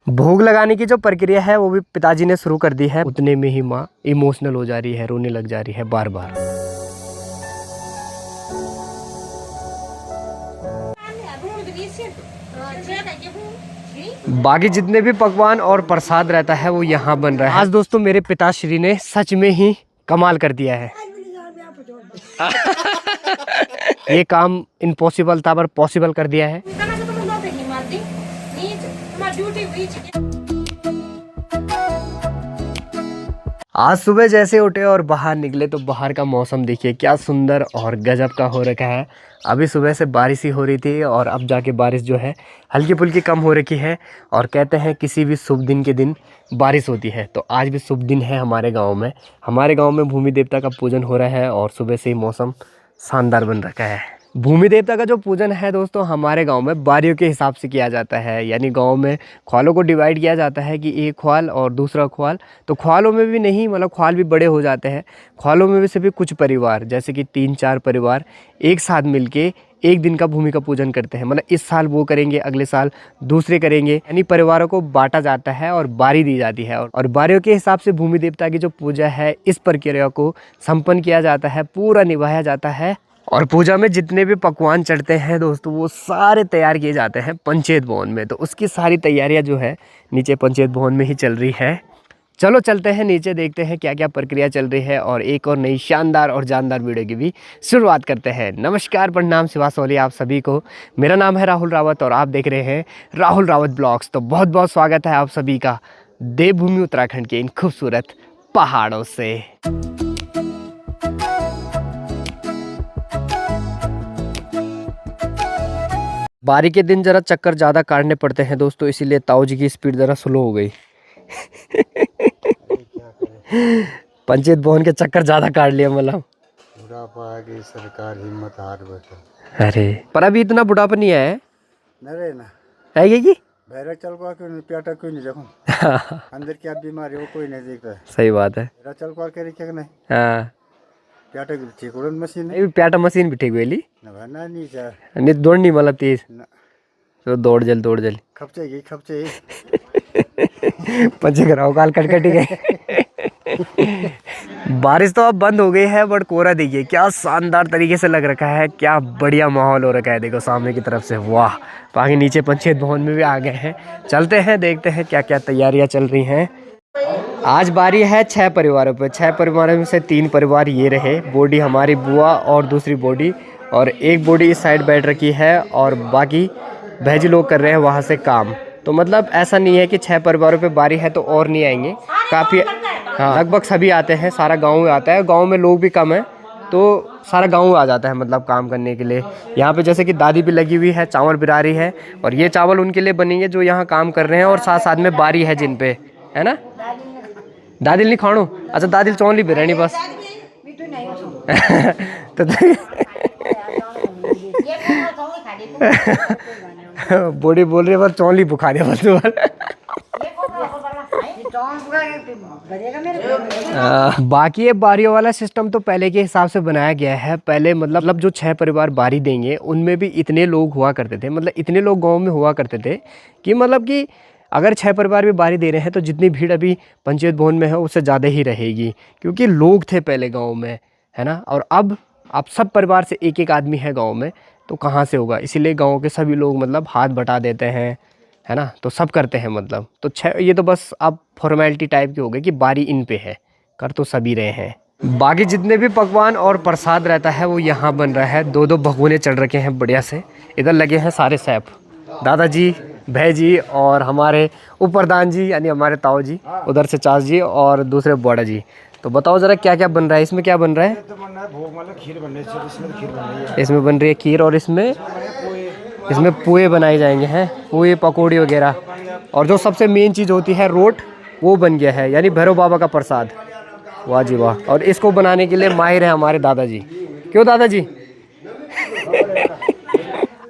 भोग लगाने की जो प्रक्रिया है वो भी पिताजी ने शुरू कर दी है। उतने में ही माँ इमोशनल हो जा रही है, रोने लग जा रही है बार बार। बाकी जितने भी पकवान और प्रसाद रहता है वो यहाँ बन रहा है। आज दोस्तों मेरे पिताश्री ने सच में ही कमाल कर दिया है। ये काम इम्पॉसिबल था पर पॉसिबल कर दिया है। आज सुबह जैसे उठे और बाहर निकले तो बाहर का मौसम देखिए क्या सुंदर और गजब का हो रखा है। अभी सुबह से बारिश ही हो रही थी और अब जाके बारिश जो है हल्की फुल्की कम हो रखी है। और कहते हैं किसी भी शुभ दिन के दिन बारिश होती है, तो आज भी शुभ दिन है हमारे गांव में। हमारे गांव में भूमि देवता का पूजन हो रहा है और सुबह से ही मौसम शानदार बन रखा है। भूमि देवता का जो पूजन है दोस्तों हमारे गांव में बारियों के हिसाब से किया जाता है। यानी गांव में ख्वालों को डिवाइड किया जाता है कि एक ख्वाल और दूसरा ख्वाल। तो ख्वालों में भी नहीं, मतलब ख्वाल भी बड़े हो जाते हैं। ख्वालों में भी से भी कुछ परिवार जैसे कि 3-4 परिवार एक साथ मिलके एक दिन का भूमि का पूजन करते हैं। मतलब इस साल वो करेंगे, अगले साल दूसरे करेंगे। यानी परिवारों को बांटा जाता है और बारी दी जाती है और बारियों के हिसाब से भूमि देवता की जो पूजा है इस प्रक्रिया को संपन्न किया जाता है, पूरा निभाया जाता है। और पूजा में जितने भी पकवान चढ़ते हैं दोस्तों वो सारे तैयार किए जाते हैं पंचायत भवन में। तो उसकी सारी तैयारियां जो है नीचे पंचायत भवन में ही चल रही है। चलो चलते हैं नीचे, देखते हैं क्या क्या प्रक्रिया चल रही है और एक और नई शानदार और जानदार वीडियो की भी शुरुआत करते हैं। नमस्कार, प्रणाम, शिवा सोली आप सभी को। मेरा नाम है राहुल रावत और आप देख रहे हैं राहुल रावत ब्लॉग्स। तो बहुत बहुत स्वागत है आप सभी का देवभूमि उत्तराखंड के इन खूबसूरत पहाड़ों से। बारी के दिन जरा चक्कर ज़्यादा काटने पड़ते हैं दोस्तों, इसीलिए ताऊ जी की स्पीड ज़रा स्लो हो गई। पंचायत भवन के चक्कर ज़्यादा काट लिया मतलब। बुढ़ापा आ गई, सरकार हिम्मत हार बैठा। अरे पर अभी इतना बुढ़ापा नहीं आया है। नरे ना है ये कि बहरा चल को क्यों नहीं, प्याटा क्यों नहीं देखो अंदर क्या बीमारी हो कोई नहीं देखता है। सही बात है। बहरा चल को के क्या नहीं। हाँ प्याटा की ठीक उड़न मशीन है। ये भी प्याटा मशीन भी ठीक हुई ना भरना नहीं चाह नहीं दौड़नी मतलब तेज ना तो दौड़ जल खपचे पंचे कराओ काल कटकटी गए। बारिश तो अब बंद हो गई है बट कोहरा देखिए क्या शानदार तरीके से लग रखा है, क्या बढ़िया माहौल हो रखा है। देखो सामने की तरफ से, वाह। बाकी नीचे पंचायत भवन में भी आ गए हैं। चलते हैं देखते हैं क्या क्या तैयारियां चल रही हैं। आज बारी है 6 परिवारों पे। 6 परिवारों में से 3 परिवार ये रहे। बॉडी हमारी बुआ और दूसरी बॉडी और एक बॉडी इस साइड बैठ रखी है और बाकी भैजी लोग कर रहे हैं वहाँ से काम। तो मतलब ऐसा नहीं है कि 6 परिवारों पे बारी है तो और नहीं आएंगे, काफ़ी। हाँ लगभग सभी आते हैं, सारा गांव आता है। गांव में लोग भी कम है तो सारा गांव आ जाता है मतलब काम करने के लिए। यहाँ पे जैसे कि दादी भी लगी हुई है, चावल बिरा रही है और ये चावल उनके लिए बनेंगे जो यहाँ काम कर रहे हैं और साथ साथ में बारी है जिन पे, है ना। दादिल नहीं खाणो, अच्छा दादिल चौली बिरानी बस। तो बॉडी बोल रही है बस चौली बुखा दिया बस। बाकी ये बारियों वाला सिस्टम तो पहले के हिसाब से बनाया गया है। पहले मतलब जो 6 परिवार बारी देंगे उनमें भी इतने लोग हुआ करते थे, मतलब इतने लोग गांव में हुआ करते थे कि मतलब कि अगर 6 परिवार भी बारी दे रहे हैं तो जितनी भीड़ अभी पंचायत भवन में है उससे ज़्यादा ही रहेगी, क्योंकि लोग थे पहले गाँव में, है ना। और अब सब परिवार से एक एक आदमी है गाँव में तो कहाँ से होगा, इसीलिए गाँव के सभी लोग मतलब हाथ बटा देते हैं, है ना। तो सब करते हैं मतलब। तो 6 ये तो बस अब फॉर्मेलिटी टाइप की हो गई कि बारी इन पे है, कर तो सभी रहे हैं। बाकी जितने भी पकवान और प्रसाद रहता है वो यहाँ बन रहा है। 2-2 भगोने चढ़ रखे हैं बढ़िया से। इधर लगे हैं सारे सैफ, दादाजी, भैजी और हमारे उपरदान जी यानी हमारे ताऊ जी, उधर से चाच जी और दूसरे बड़ा जी। तो बताओ ज़रा क्या क्या बन रहा है, इसमें क्या बन रहा है। खीर बन रही है, इसमें बन रही है खीर और इसमें पुए बनाए जाएंगे हैं, पुए पकौड़ी वगैरह। और जो सबसे मेन चीज़ होती है रोट, वो बन गया है यानी भैरव बाबा का प्रसाद। वाह जी वाह। और इसको बनाने के लिए माहिर है हमारे दादाजी। क्यों दादाजी।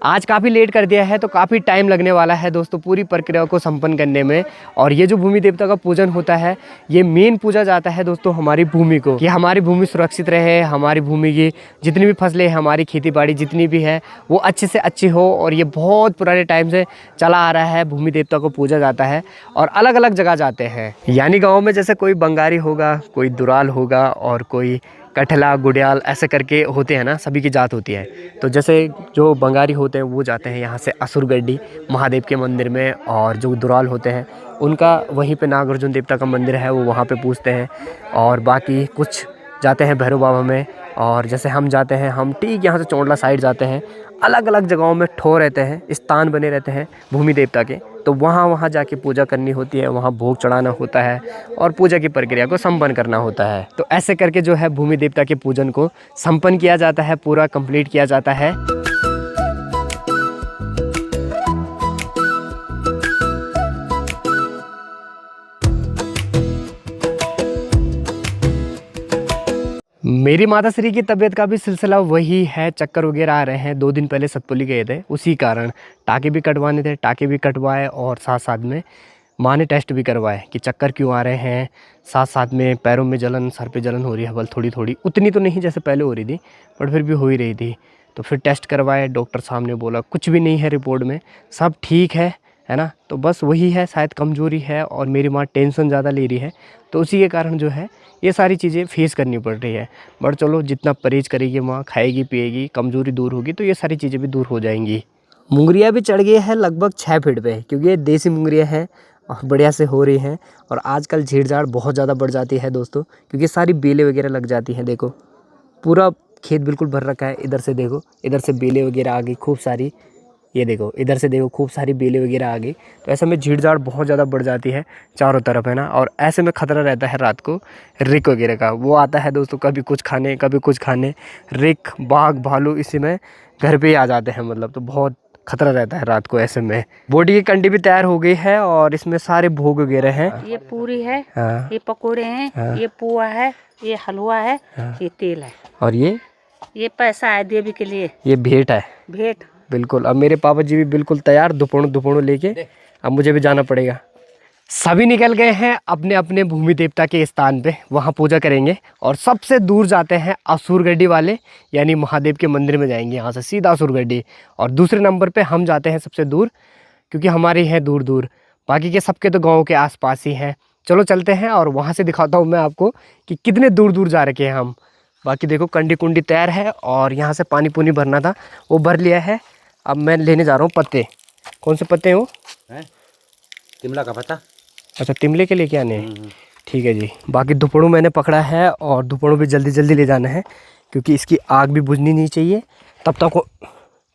आज काफ़ी लेट कर दिया है तो काफ़ी टाइम लगने वाला है दोस्तों पूरी प्रक्रिया को संपन्न करने में। और ये जो भूमि देवता का पूजन होता है, ये मेन पूजा जाता है दोस्तों हमारी भूमि को, कि हमारी भूमि सुरक्षित रहे, हमारी भूमि की जितनी भी फसलें हैं, हमारी खेती बाड़ी जितनी भी है वो अच्छे से अच्छी हो। और ये बहुत पुराने टाइम से चला आ रहा है, भूमि देवता को पूजा जाता है और अलग अलग जगह जाते हैं। यानी गाँव में जैसे कोई बंगारी होगा, कोई दुराल होगा और कोई कठला गुड़ियाल ऐसे करके होते हैं ना, सभी की जात होती है। तो जैसे जो बंगारी होते हैं वो जाते हैं यहाँ से असुरगढ़ी महादेव के मंदिर में, और जो दुराल होते हैं उनका वहीं पे नागार्जुन देवता का मंदिर है वो वहाँ पे पूजते हैं। और बाकी कुछ जाते हैं भैरव बाबा में, और जैसे हम जाते हैं, हम ठीक यहाँ से चौंडला साइड जाते हैं। अलग अलग जगहों में ठो रहते हैं, स्थान बने रहते हैं भूमि देवता के, तो वहाँ जाके पूजा करनी होती है, वहाँ भोग चढ़ाना होता है और पूजा की प्रक्रिया को संपन्न करना होता है। तो ऐसे करके जो है भूमि देवता के पूजन को संपन्न किया जाता है, पूरा कंप्लीट किया जाता है। मेरी माता श्री की तबीयत का भी सिलसिला वही है, चक्कर वगैरह आ रहे हैं। 2 दिन पहले सतपुली गए थे, उसी कारण टाँके भी कटवाने थे, टाँके भी कटवाए और साथ साथ में माँ ने टेस्ट भी करवाए कि चक्कर क्यों आ रहे हैं, साथ साथ में पैरों में जलन, सर पे जलन हो रही है, बल थोड़ी थोड़ी, उतनी तो नहीं जैसे पहले हो रही थी पर फिर भी हो ही रही थी। तो फिर टेस्ट करवाए, डॉक्टर साहब ने बोला कुछ भी नहीं है रिपोर्ट में, सब ठीक है ना। तो बस वही है, शायद कमज़ोरी है और मेरी माँ टेंशन ज़्यादा ले रही है, तो उसी के कारण जो है ये सारी चीज़ें फेस करनी पड़ रही है। बट चलो, जितना परहेज करेगी माँ, खाएगी पिएगी, कमज़ोरी दूर होगी तो ये सारी चीज़ें भी दूर हो जाएंगी। मुंगरिया भी चढ़ गई है लगभग 6 फीट पे, क्योंकि ये देसी मुंगरिया है और बढ़िया से हो रही हैं। और आजकल झीड़ झाड़ बहुत ज़्यादा बढ़ जाती है दोस्तों, क्योंकि सारी बेलें वगैरह लग जाती हैं। देखो पूरा खेत बिल्कुल भर रखा है, इधर से देखो, इधर से बेलें वगैरह आ गई खूब सारी, ये देखो इधर से देखो खूब सारी बेलें वगैरह आ गई। तो ऐसे में झीड़ झाड़ बहुत ज़्यादा बढ़ जाती है चारों तरफ, है ना। और ऐसे में ख़तरा रहता है रात को रिक वगैरह का, वो आता है दोस्तों कभी कुछ खाने कभी कुछ खाने, रिक बाघ भालू इसी में घर पे ही आ जाते हैं, मतलब तो बहुत खतरा रहता है रात को। ऐसे में बोटी की कंडी भी तैयार हो गई है और इसमें सारे भोग वगैरह हैं। ये पूरी है, हाँ। ये पकोड़े हैं, हाँ। ये पुआ है, ये हलवा है, हाँ। ये तेल है, और ये पैसा है देवी के लिए, ये भेंट है, भेंट। बिल्कुल। अब मेरे पापा जी भी बिल्कुल तैयार, दुपहरों लेके अब मुझे भी जाना पड़ेगा। सभी निकल गए हैं अपने अपने भूमि देवता के स्थान पे, वहाँ पूजा करेंगे। और सबसे दूर जाते हैं असुरगढ़ी वाले, यानी महादेव के मंदिर में जाएंगे यहाँ से सीधा असुरगढ़ी। और दूसरे नंबर पे हम जाते हैं सबसे दूर, क्योंकि हमारे हैं दूर दूर, बाकी के सबके तो गाँव के आसपास ही हैं। चलो चलते हैं और वहाँ से दिखाता हूँ मैं आपको कि कितने दूर दूर जा रखे हैं हम। बाकी देखो कंडी कुंडी तैयार है और यहाँ से पानी पुनी भरना था, वो भर लिया है। अब मैं लेने जा रहा हूँ पत्ते। कौन से पत्ते हो? तिमला का पत्ता। अच्छा, तिमले के लेके आने हैं, ठीक है जी। बाकी दुपड़ू मैंने पकड़ा है और दुपड़ू भी जल्दी जल्दी ले जाना है, क्योंकि इसकी आग भी बुझनी नहीं चाहिए। तब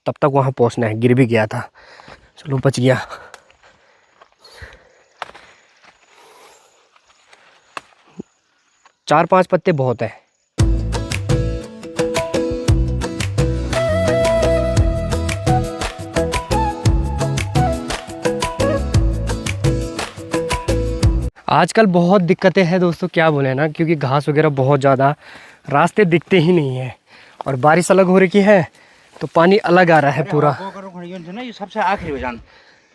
तक वहाँ पहुँचना है। गिर भी गया था, चलो बच गया। चार 5 पत्ते बहुत है। आजकल बहुत दिक्कतें हैं दोस्तों, क्या बोले ना, क्योंकि घास वगैरह बहुत ज़्यादा, रास्ते दिखते ही नहीं है और बारिश अलग हो रही है तो पानी अलग आ रहा है पूरा। ये सबसे आखिरी हो जान।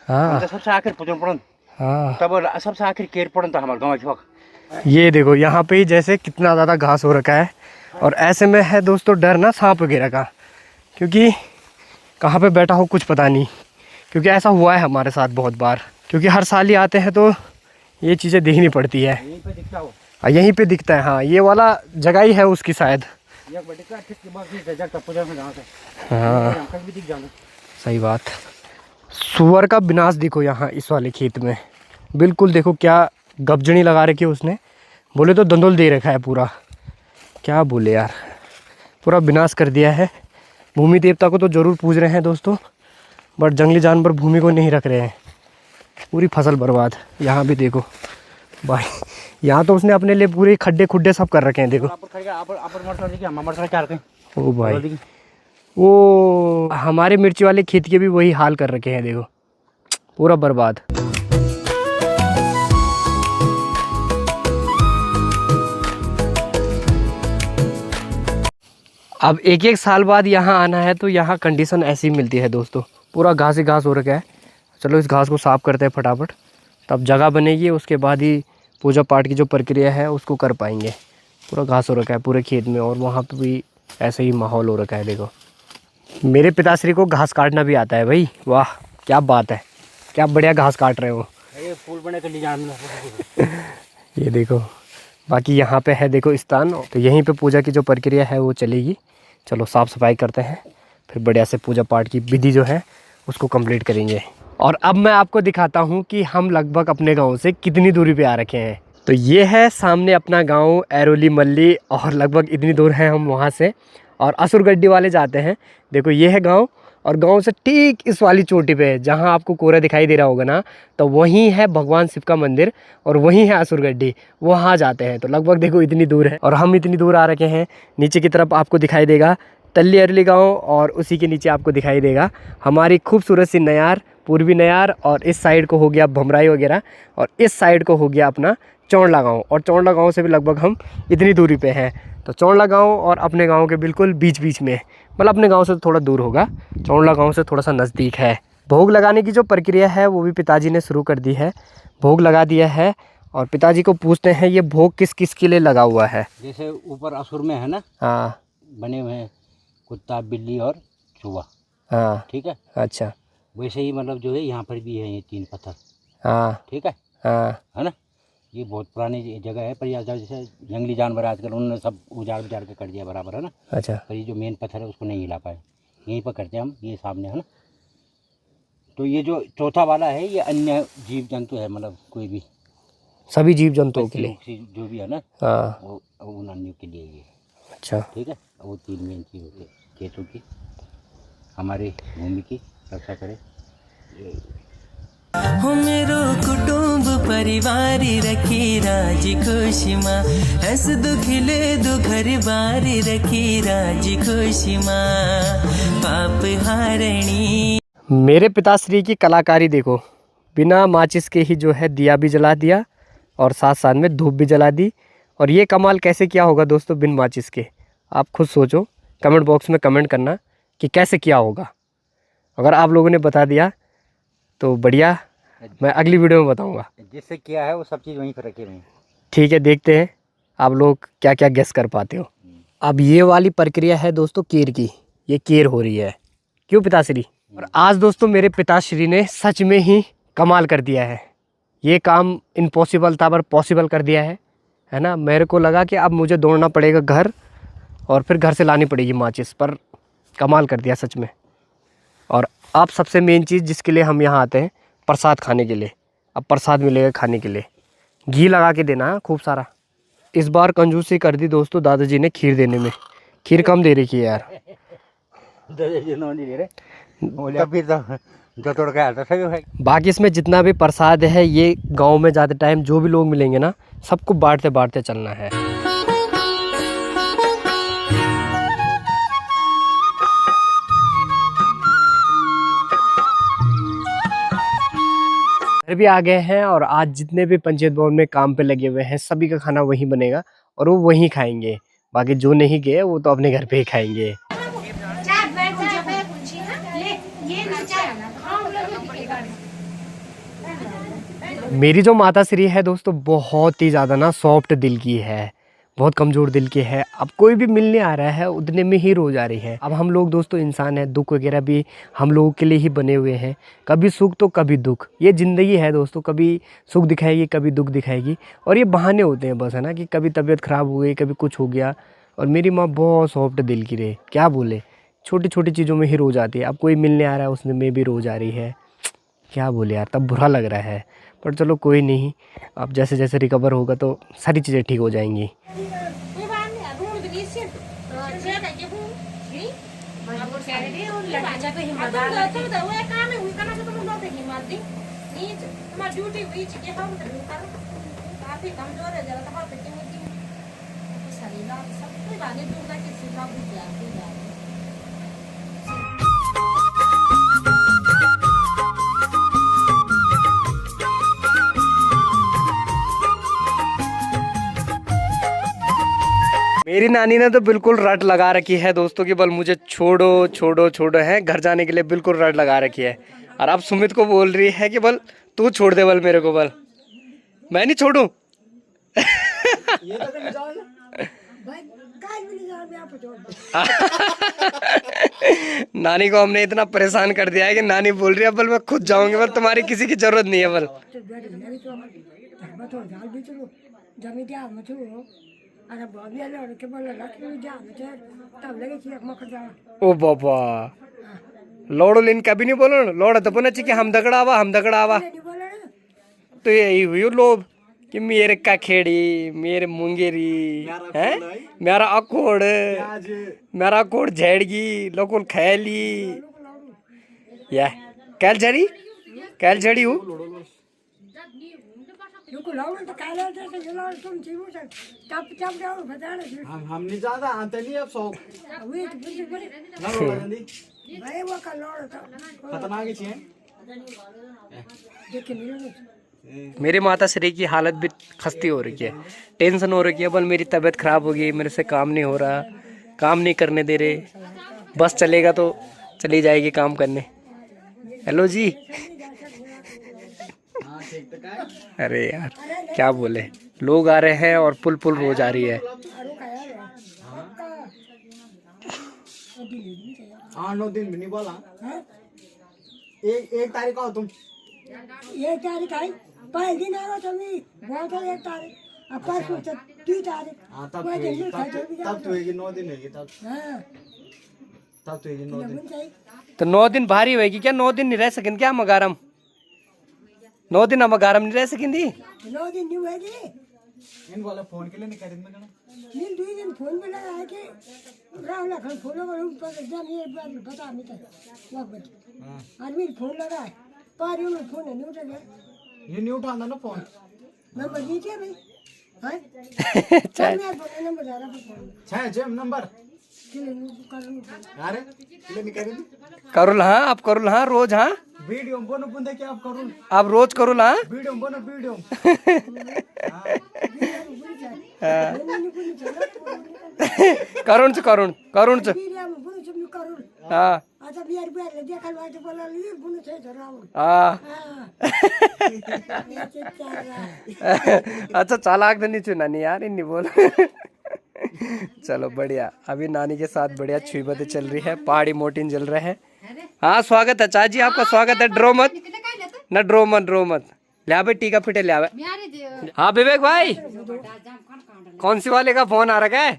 हाँ सबसे आखिर पूजन पड़न। हाँ, तब सबसे आखिर केर पड़न तो हमारे गांव के। ये देखो यहाँ पे ही जैसे कितना ज़्यादा घास हो रखा है। और ऐसे में है दोस्तों डर ना सांप वगैरह का, क्योंकि कहाँ पे बैठा हो कुछ पता नहीं। क्योंकि ऐसा हुआ है हमारे साथ बहुत बार, क्योंकि हर साल ही आते हैं तो ये चीज़ें देखनी पड़ती है। यहीं पे दिखता हो। यहीं पे दिखता है, हाँ ये वाला जगह ही है उसकी शायद। हाँ सही बात। सुअर का विनाश देखो यहाँ इस वाले खेत में, बिल्कुल देखो क्या गबजनी लगा रखी है उसने, बोले तो दंदोल दे रखा है पूरा। क्या बोले यार, पूरा विनाश कर दिया है। भूमि देवता को तो ज़रूर पूज रहे हैं दोस्तों, बट जंगली जानवर भूमि को नहीं रख रहे हैं, पूरी फसल बर्बाद। यहाँ भी देखो भाई, यहाँ तो उसने अपने लिए पूरे खड्डे खुड्डे सब कर रखे हैं। देखो ओ भाई, वो हमारे मिर्ची वाले खेत के भी वही हाल कर रखे हैं, देखो पूरा बर्बाद। अब एक एक साल बाद यहाँ आना है तो यहाँ कंडीशन ऐसी मिलती है दोस्तों, पूरा घास ही घास हो रखा है। चलो इस घास को साफ़ करते हैं फटाफट, तब जगह बनेगी, उसके बाद ही पूजा पाठ की जो प्रक्रिया है उसको कर पाएंगे। पूरा घास हो रखा है पूरे खेत में, और वहाँ पे भी ऐसे ही माहौल हो रखा है। देखो मेरे पिताश्री को घास काटना भी आता है भाई, वाह क्या बात है, क्या बढ़िया घास काट रहे हो। ये फूल बने कर डिजाइन ये देखो, बाकी यहाँ पे है देखो स्थान, तो यहीं पे पूजा की जो प्रक्रिया है वो चलेगी। चलो साफ़ सफाई करते हैं, फिर बढ़िया से पूजा पाठ की विधि जो है उसको कंप्लीट करेंगे। और अब मैं आपको दिखाता हूँ कि हम लगभग अपने गांव से कितनी दूरी पे आ रखे हैं। तो ये है सामने अपना गांव एरोली मल्ली, और लगभग इतनी दूर है हम वहाँ से, और असुरगड्डी वाले जाते हैं। देखो ये है गांव, और गांव से ठीक इस वाली चोटी पे जहाँ आपको कोहरा दिखाई दे रहा होगा ना, तो वहीं है भगवान शिव का मंदिर, और वहीं है असुरगड्डी, वहाँ जाते हैं। तो लगभग देखो इतनी दूर है, और हम इतनी दूर आ रखे हैं। नीचे की तरफ आपको दिखाई देगा तल्ली अरली गाँव, और उसी के नीचे आपको दिखाई देगा हमारी खूबसूरत सी नयार, पूर्वी नयार, और इस साइड को हो गया भमराई वगैरह, और इस साइड को हो गया अपना चौंडला गाँव। और चौंडला गाँव से भी लगभग हम इतनी दूरी पे हैं। तो चौंडला गाँव और अपने गाँव के बिल्कुल बीच बीच में, मतलब अपने गाँव से तो थोड़ा दूर होगा, चौंडला गाँव से थोड़ा सा नज़दीक है। भोग लगाने की जो प्रक्रिया है वो भी पिताजी ने शुरू कर दी है। भोग लगा दिया है, और पिताजी को पूछते हैं ये भोग किस किस के लिए लगा हुआ है। जैसे ऊपर असुर में है ना, हाँ बने हुए हैं कुत्ता बिल्ली और चूहा, हाँ ठीक है। अच्छा वैसे ही मतलब जो है यहाँ पर भी है ये 3 पत्थर, हाँ ठीक है हाँ ना। ये बहुत पुरानी जगह है, पर यहाँ जैसे जंगली जानवर आजकल उन्होंने सब उजाड़ उजाड़ के कर दिया बराबर, है ना। अच्छा पर ये जो मेन पत्थर है उसको नहीं हिला पाए, यहीं पर करते हैं हम, ये सामने है ना। तो ये जो चौथा वाला है ये अन्य जीव जंतु है, मतलब कोई भी सभी जीव जंतुओं के लिए, पक्षी जो भी है ना, हाँ वो उन अन्यों के लिए ये, अच्छा ठीक है। वो 3 मेन चीज़ होती है, खेतों की, हमारी भूमि की रक्षा करे। हो मेरो कुटुंब परिवार रखी राजी खुशी माँ, हंस दुखिले दो घर बार रखी राजी खुशी माँ, पाप हारणी। मेरे पिताश्री की कलाकारी देखो, बिना माचिस के ही जो है दिया भी जला दिया, और साथ साथ में धूप भी जला दी। और ये कमाल कैसे किया होगा दोस्तों बिन माचिस के, आप खुद सोचो, कमेंट बॉक्स में कमेंट करना कि कैसे किया होगा। अगर आप लोगों ने बता दिया तो बढ़िया, मैं अगली वीडियो में बताऊंगा। जिससे किया है वो सब चीज़ वहीं पर रखे हुए हैं। ठीक है, देखते हैं आप लोग क्या क्या गेस कर पाते हो। अब ये वाली प्रक्रिया है दोस्तों केर की, ये केर हो रही है, क्यों पिताश्री। और आज दोस्तों मेरे पिताश्री ने सच में ही कमाल कर दिया है। ये काम इम्पॉसिबल था पर पॉसिबल कर दिया है ना। मेरे को लगा कि अब मुझे दौड़ना पड़ेगा घर, और फिर घर से लानी पड़ेगी माचिस, पर कमाल कर दिया सच में। और अब सबसे मेन चीज़ जिसके लिए हम यहाँ आते हैं, प्रसाद खाने के लिए। अब प्रसाद मिलेगा खाने के लिए, घी लगा के देना है खूब सारा। इस बार कंजूसी कर दी दोस्तों दादाजी ने खीर देने में, खीर कम दे रही है यार। बाकी इसमें जितना भी प्रसाद है ये गांव में जाते टाइम जो भी लोग मिलेंगे ना, सबको बांटते बांटते चलना है। घर भी आ गए हैं, और आज जितने भी पंचायत भवन में काम पे लगे हुए हैं सभी का खाना वहीं बनेगा, और वो वहीं खाएंगे। बाकी जो नहीं गए वो तो अपने घर पे ही खाएंगे। मेरी जो माताश्री है दोस्तों बहुत ही ज़्यादा ना सॉफ्ट दिल की है, बहुत कमज़ोर दिल की है। अब कोई भी मिलने आ रहा है उतने में ही रो जा रही है। अब हम लोग दोस्तों इंसान हैं, दुख वगैरह भी हम लोगों के लिए ही बने हुए हैं, कभी सुख तो कभी दुख, ये ज़िंदगी है दोस्तों। कभी सुख दिखाएगी कभी दुख दिखाएगी, और ये बहाने होते हैं बस, है ना, कि कभी तबीयत ख़राब हो गई, कभी कुछ हो गया। और मेरी माँ बहुत सॉफ्ट दिल की रहे, क्या बोले, छोटी छोटी चीज़ों में ही रो जाती है। अब कोई मिलने आ रहा है उसमें में भी रो जा रही है, क्या बोले यार, तब बुरा लग रहा है। पर चलो कोई नहीं, अब जैसे जैसे रिकवर होगा तो सारी चीज़ें ठीक हो जाएंगी। मेरी नानी ने तो बिल्कुल रट लगा रखी है दोस्तों की, बल मुझे छोड़ो छोड़ो छोड़ो है, घर जाने के लिए बिल्कुल रट लगा रखी है। और अब सुमित को बोल रही है कि बल तू छोड़ दे बल मेरे को, बल मैं नहीं छोड़ू। नानी को हमने इतना परेशान कर दिया है कि नानी बोल रही है बल मैं खुद जाऊंगी, बल तुम्हारी किसी की जरूरत नहीं है बल। ओ बाबा लोड़ो लिन कभी नहीं बोलो, लोड़ा तो बोलना चाहिए कि हम दगड़ावा। तो यही हुई लोभ कि मेरे कखेड़ी, मेरे मुंगेरी है, मेरा अकोड़, मेरा अकोड़ झेड़गी लोकुल खैली या कैल झड़ी हूँ। हम नहीं ज्यादा आते नहीं अब शौक खतरनाक चीज। मेरे माता श्री की हालत भी खस्ती हो रही है, टेंशन हो रही है, बल मेरी तबीयत खराब हो गई, मेरे से काम नहीं हो रहा, काम नहीं करने दे रहे, बस चलेगा तो चली जाएगी काम करने। हेलो जी। अरे यार क्या बोले, लोग आ रहे हैं और पुल रोज आ रही है। हाँ 9 दिन भी नहीं बोला। एक तारीख आओ तुम। 1 तारीख आई, पहले दिन आओ तुम्हें बहुत है 1 तारीख, अब परसों 2 तारीख। हाँ तब तो होगी 9 दिन होगी तब। तब तो होगी 9 दिन। तो 9 दिन भारी होगी क्या? 9 दिन नहीं रह सकें क्या मगारम? 9 दिन हम मगारम नहीं रह सकेंगी। 9 दिन नहीं हुएगी। इन वाला फोन के लिए नहीं करेंगे ना। नील 2 दिन फोन में लगा है कि राहुल खान फोन को ऊपर एकदम ये बात बता नहीं था वक्त बच आदमी फोन लगा है पर ये फोन नहीं उठा गया। ये नहीं उठाना ना फोन। नंबर दीजिए भाई। हां चल मैं बोलने नंबर जा रहा फोन छह नंबर अरे करुल। हाँ आप करुल, हाँ रोज, हाँ वीडियो बनो बुंदे क्या आप करुल, आप रोज करुल, हाँ वीडियो बनो वीडियो। करुण से करुण हाँ अच्छा चालाक तो नहीं चुना नहीं यार इन्हीं बोल। चलो बढ़िया, अभी नानी के साथ बढ़िया छुई बातें चल रही है, पहाड़ी मोटिन जल रहे हैं। हाँ स्वागत है चाची, आपका स्वागत है, डरो मत न, डरो मत। लिया भाई टीका फिटे लिया। हाँ विवेक भाई, कौन सी वाले का फोन आ रखा है?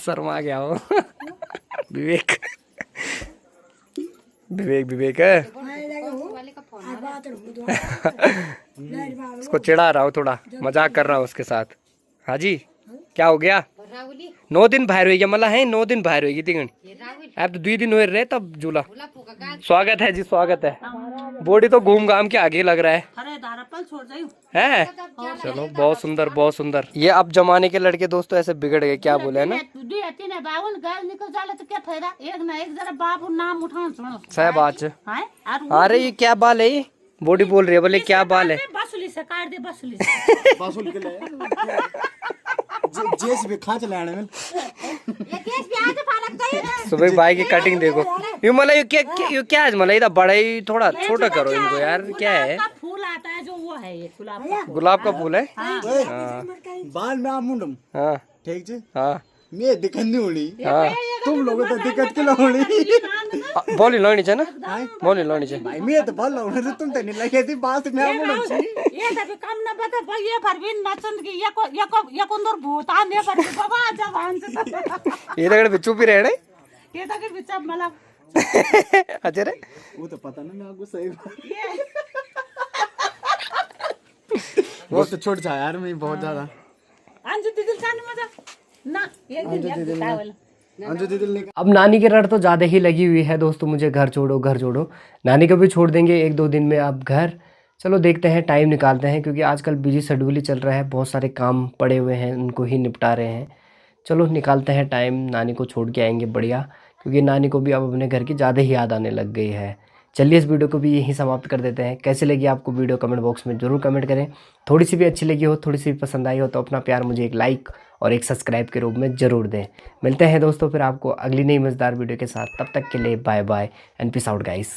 शर्मा गया हो। विवेक है उसको चिढ़ा रहा हूँ, थोड़ा मजाक कर रहा हूँ उसके साथ। हाँ जी क्या हो गया? 9 दिन बाहर हुई मतलब है, 9 दिन बाहर हुई तिगन अब तो 2 दिन हुए रहे तब झूला। स्वागत है जी, स्वागत है। बॉडी तो घूम घाम के आगे लग रहा है। है चलो बहुत सुंदर बहुत सुंदर। ये अब जमाने के लड़के दोस्तों ऐसे बिगड़ गए, क्या बोले है ना। सही बात है। अरे ये क्या बाल है? बॉडी बोल रही है, बोले क्या बाल है? जेस भी खांच लाने में सुबह भाई की कटिंग देखो। ये मतलब ये क्या है? मतलब इधर बड़ा ही थोड़ा छोटा करो इनको यार, क्या है? फूल आता है जो वो है ये गुलाब का फूल है। बाल में आप मुंडम हाँ ठीक जी। हाँ मैं दिक्कत नहीं होनी, हाँ तुम लोगों तो दिक्कत क्यों होनी? बोली लौनी चाहिए ना, बोली लौनी चाहिए। भाई मैं तो बोल रहा हूँ तुम तो नहीं लगे थी बात में मुंडम छी। ये तभी कम न बता भाई, ये परवीन नचन की ये कुंदर भूतान ये पर बाबा आजा भान से ये तगड़े चुप ही रहे रे, ये तक बिचा मतलब अच्छा रे वो तो पता नहीं मैं आपको सही वो तो छोड़ जा यार मैं बहुत ज्यादा। अंजू दीदी जाने मजा ना एक दिन अंजू दीदी ने अब नानी की रट तो ज़्यादा ही लगी हुई है दोस्तों, मुझे घर छोड़ो। नानी को भी छोड़ देंगे 1-2 दिन में अब घर। चलो देखते हैं, टाइम निकालते हैं क्योंकि आजकल बिजी शेड्यूल ही चल रहा है, बहुत सारे काम पड़े हुए हैं उनको ही निपटा रहे हैं। चलो निकालते हैं टाइम, नानी को छोड़ के आएंगे बढ़िया, क्योंकि नानी को भी अब अपने घर की ज़्यादा ही याद आने लग गई है। चलिए इस वीडियो को भी यहीं समाप्त कर देते हैं। कैसे लगी आपको वीडियो कमेंट बॉक्स में ज़रूर कमेंट करें। थोड़ी सी भी अच्छी लगी हो, थोड़ी सी भी पसंद आई हो तो अपना प्यार मुझे एक लाइक और एक सब्सक्राइब के रूप में ज़रूर दें। मिलते हैं दोस्तों फिर आपको अगली नई मज़ेदार वीडियो के साथ। तब तक के लिए bye bye and peace out guys.